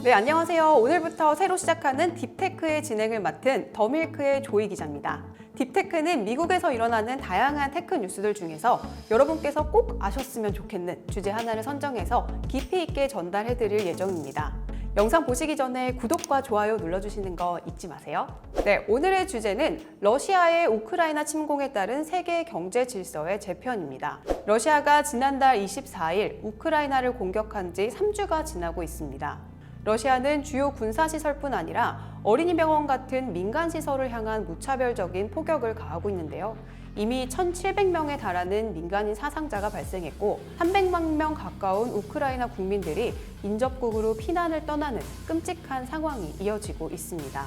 네, 안녕하세요. 오늘부터 새로 시작하는 딥테크의 진행을 맡은 더밀크의 조이 기자입니다. 딥테크는 미국에서 일어나는 다양한 테크 뉴스들 중에서 여러분께서 꼭 아셨으면 좋겠는 주제 하나를 선정해서 깊이 있게 전달해드릴 예정입니다. 영상 보시기 전에 구독과 좋아요 눌러주시는 거 잊지 마세요. 네, 오늘의 주제는 러시아의 우크라이나 침공에 따른 세계 경제 질서의 재편입니다. 러시아가 지난달 24일 우크라이나를 공격한 지 3주가 지나고 있습니다. 러시아는 주요 군사시설뿐 아니라 어린이 병원 같은 민간시설을 향한 무차별적인 폭격을 가하고 있는데요. 이미 1,700명에 달하는 민간인 사상자가 발생했고 300만 명 가까운 우크라이나 국민들이 인접국으로 피난을 떠나는 끔찍한 상황이 이어지고 있습니다.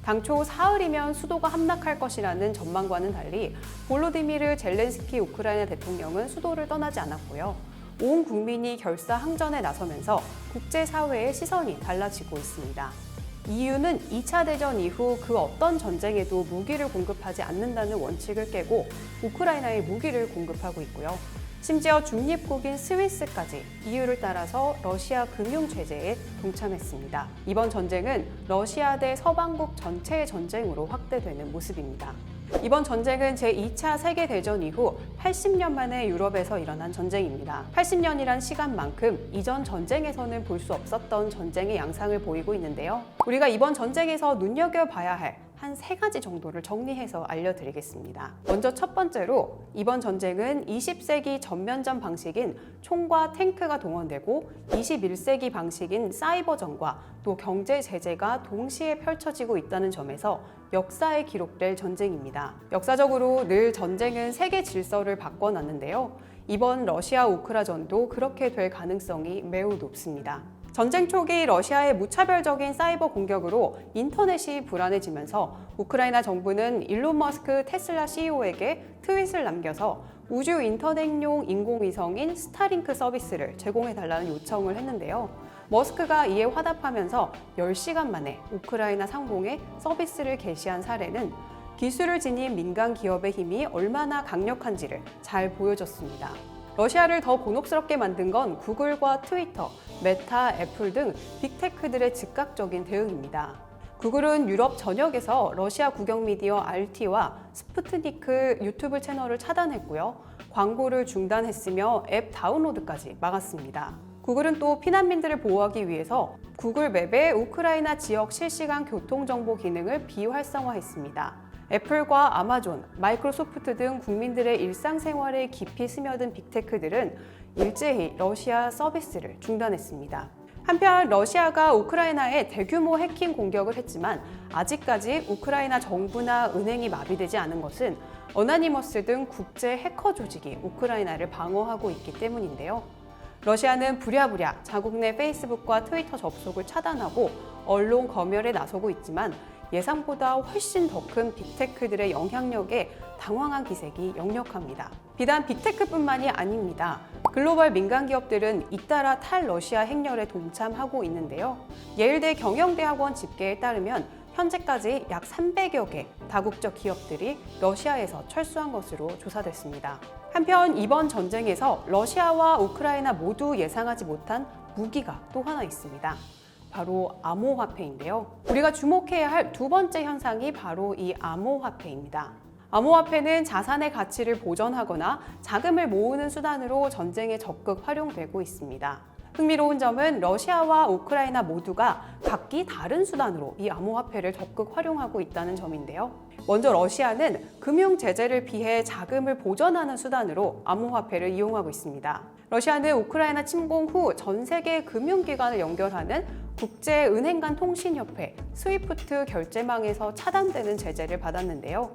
당초 사흘이면 수도가 함락할 것이라는 전망과는 달리 볼로디미르 젤렌스키 우크라이나 대통령은 수도를 떠나지 않았고요. 온 국민이 결사항전에 나서면서 국제사회의 시선이 달라지고 있습니다. EU는 2차 대전 이후 그 어떤 전쟁에도 무기를 공급하지 않는다는 원칙을 깨고 우크라이나에 무기를 공급하고 있고요. 심지어 중립국인 스위스까지 EU를 따라서 러시아 금융 제재에 동참했습니다. 이번 전쟁은 러시아 대 서방국 전체의 전쟁으로 확대되는 모습입니다. 이번 전쟁은 제2차 세계대전 이후 80년 만에 유럽에서 일어난 전쟁입니다. 80년이란 시간만큼 이전 전쟁에서는 볼 수 없었던 전쟁의 양상을 보이고 있는데요. 우리가 이번 전쟁에서 눈여겨봐야 할 한 3가지 정도를 정리해서 알려드리겠습니다. 먼저 첫 번째로 이번 전쟁은 20세기 전면전 방식인 총과 탱크가 동원되고 21세기 방식인 사이버전과 또 경제 제재가 동시에 펼쳐지고 있다는 점에서 역사에 기록될 전쟁입니다. 역사적으로 늘 전쟁은 세계 질서를 바꿔놨는데요. 이번 러시아 우크라전도 그렇게 될 가능성이 매우 높습니다. 전쟁 초기 러시아의 무차별적인 사이버 공격으로 인터넷이 불안해지면서 우크라이나 정부는 일론 머스크 테슬라 CEO에게 트윗을 남겨서 우주 인터넷용 인공위성인 스타링크 서비스를 제공해달라는 요청을 했는데요. 머스크가 이에 화답하면서 10시간 만에 우크라이나 상공에 서비스를 개시한 사례는 기술을 지닌 민간 기업의 힘이 얼마나 강력한지를 잘 보여줬습니다. 러시아를 더 곤혹스럽게 만든 건 구글과 트위터, 메타, 애플 등 빅테크들의 즉각적인 대응입니다. 구글은 유럽 전역에서 러시아 국영 미디어 RT와 스푸트니크 유튜브 채널을 차단했고요. 광고를 중단했으며 앱 다운로드까지 막았습니다. 구글은 또 피난민들을 보호하기 위해서 구글 맵의 우크라이나 지역 실시간 교통정보 기능을 비활성화했습니다. 애플과 아마존, 마이크로소프트 등 국민들의 일상생활에 깊이 스며든 빅테크들은 일제히 러시아 서비스를 중단했습니다. 한편 러시아가 우크라이나에 대규모 해킹 공격을 했지만 아직까지 우크라이나 정부나 은행이 마비되지 않은 것은 어나니머스 등 국제 해커 조직이 우크라이나를 방어하고 있기 때문인데요. 러시아는 부랴부랴 자국 내 페이스북과 트위터 접속을 차단하고 언론 검열에 나서고 있지만 예상보다 훨씬 더 큰 빅테크들의 영향력에 당황한 기색이 역력합니다. 비단 빅테크뿐만이 아닙니다. 글로벌 민간 기업들은 잇따라 탈러시아 행렬에 동참하고 있는데요. 예일대 경영대학원 집계에 따르면 현재까지 약 300여 개 다국적 기업들이 러시아에서 철수한 것으로 조사됐습니다. 한편 이번 전쟁에서 러시아와 우크라이나 모두 예상하지 못한 무기가 또 하나 있습니다. 바로 암호화폐인데요. 우리가 주목해야 할 두 번째 현상이 바로 이 암호화폐입니다. 암호화폐는 자산의 가치를 보전하거나 자금을 모으는 수단으로 전쟁에 적극 활용되고 있습니다. 흥미로운 점은 러시아와 우크라이나 모두가 각기 다른 수단으로 이 암호화폐를 적극 활용하고 있다는 점인데요. 먼저 러시아는 금융 제재를 피해 자금을 보전하는 수단으로 암호화폐를 이용하고 있습니다. 러시아는 우크라이나 침공 후 전 세계 금융기관을 연결하는 국제은행 간 통신협회 스위프트 결제망에서 차단되는 제재를 받았는데요.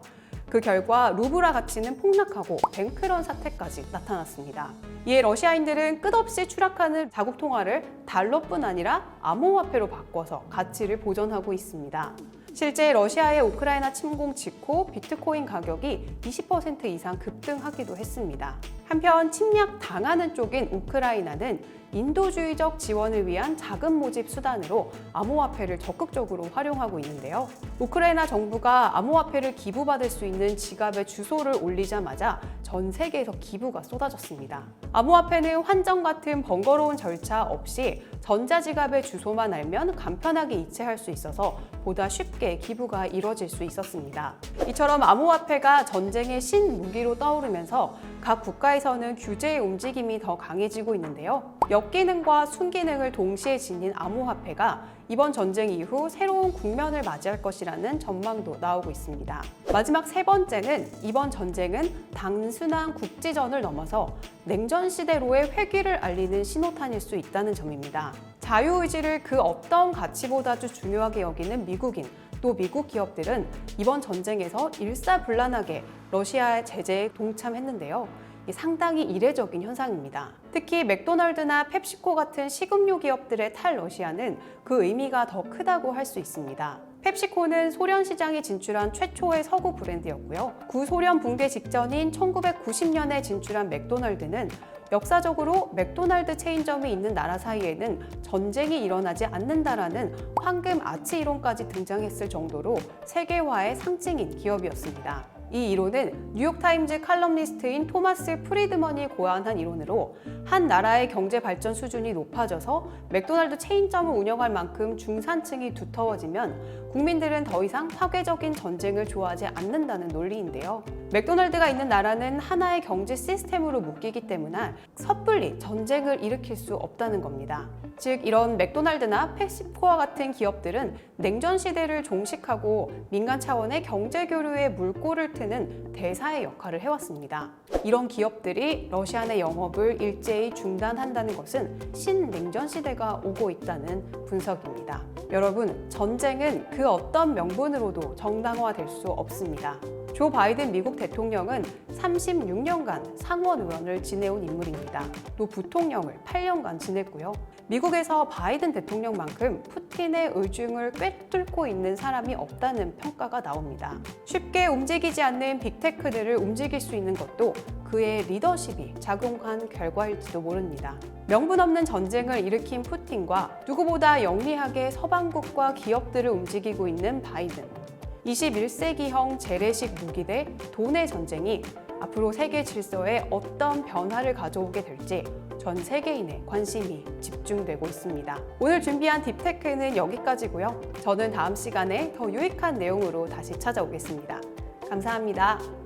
그 결과 루블화 가치는 폭락하고 뱅크런 사태까지 나타났습니다. 이에 러시아인들은 끝없이 추락하는 자국 통화를 달러뿐 아니라 암호화폐로 바꿔서 가치를 보전하고 있습니다. 실제 러시아의 우크라이나 침공 직후 비트코인 가격이 20% 이상 급등하기도 했습니다. 한편 침략 당하는 쪽인 우크라이나는 인도주의적 지원을 위한 자금 모집 수단으로 암호화폐를 적극적으로 활용하고 있는데요. 우크라이나 정부가 암호화폐를 기부받을 수 있는 지갑의 주소를 올리자마자 전 세계에서 기부가 쏟아졌습니다. 암호화폐는 환전 같은 번거로운 절차 없이 전자지갑의 주소만 알면 간편하게 이체할 수 있어서 보다 쉽게 기부가 이뤄질 수 있었습니다. 이처럼 암호화폐가 전쟁의 신무기로 떠오르면서 각 국가에서는 규제의 움직임이 더 강해지고 있는데요. 역기능과 순기능을 동시에 지닌 암호화폐가 이번 전쟁 이후 새로운 국면을 맞이할 것이라는 전망도 나오고 있습니다. 마지막 세 번째는 이번 전쟁은 단순한 국지전을 넘어서 냉전 시대로의 회귀를 알리는 신호탄일 수 있다는 점입니다. 자유의지를 그 어떤 가치보다도 중요하게 여기는 미국인, 또 미국 기업들은 이번 전쟁에서 일사불란하게 러시아의 제재에 동참했는데요. 상당히 이례적인 현상입니다. 특히 맥도날드나 펩시코 같은 식음료 기업들의 탈러시아는 그 의미가 더 크다고 할 수 있습니다. 펩시코는 소련 시장에 진출한 최초의 서구 브랜드였고요. 구소련 붕괴 직전인 1990년에 진출한 맥도날드는 역사적으로 맥도날드 체인점이 있는 나라 사이에는 전쟁이 일어나지 않는다라는 황금 아치 이론까지 등장했을 정도로 세계화의 상징인 기업이었습니다. 이 이론은 뉴욕타임즈 칼럼니스트인 토마스 프리드먼이 고안한 이론으로 한 나라의 경제 발전 수준이 높아져서 맥도날드 체인점을 운영할 만큼 중산층이 두터워지면 국민들은 더 이상 파괴적인 전쟁을 좋아하지 않는다는 논리인데요. 맥도날드가 있는 나라는 하나의 경제 시스템으로 묶이기 때문에 섣불리 전쟁을 일으킬 수 없다는 겁니다. 즉 이런 맥도날드나 펩시코와 같은 기업들은 냉전 시대를 종식하고 민간 차원의 경제 교류의 물꼬를 트는 대사의 역할을 해왔습니다. 이런 기업들이 러시아 내 영업을 일제히 중단한다는 것은 신냉전 시대가 오고 있다는 분석입니다. 여러분, 전쟁은 그 어떤 명분으로도 정당화될 수 없습니다. 조 바이든 미국 대통령은 36년간 상원 의원을 지내온 인물입니다. 또 부통령을 8년간 지냈고요. 미국에서 바이든 대통령만큼 푸틴의 의중을 꿰뚫고 있는 사람이 없다는 평가가 나옵니다. 쉽게 움직이지 않는 빅테크들을 움직일 수 있는 것도 그의 리더십이 작용한 결과일지도 모릅니다. 명분 없는 전쟁을 일으킨 푸틴과 누구보다 영리하게 서방국과 기업들을 움직이고 있는 바이든. 21세기형 재래식 무기 대 돈의 전쟁이 앞으로 세계 질서에 어떤 변화를 가져오게 될지 전 세계인의 관심이 집중되고 있습니다. 오늘 준비한 딥테크는 여기까지고요. 저는 다음 시간에 더 유익한 내용으로 다시 찾아오겠습니다. 감사합니다.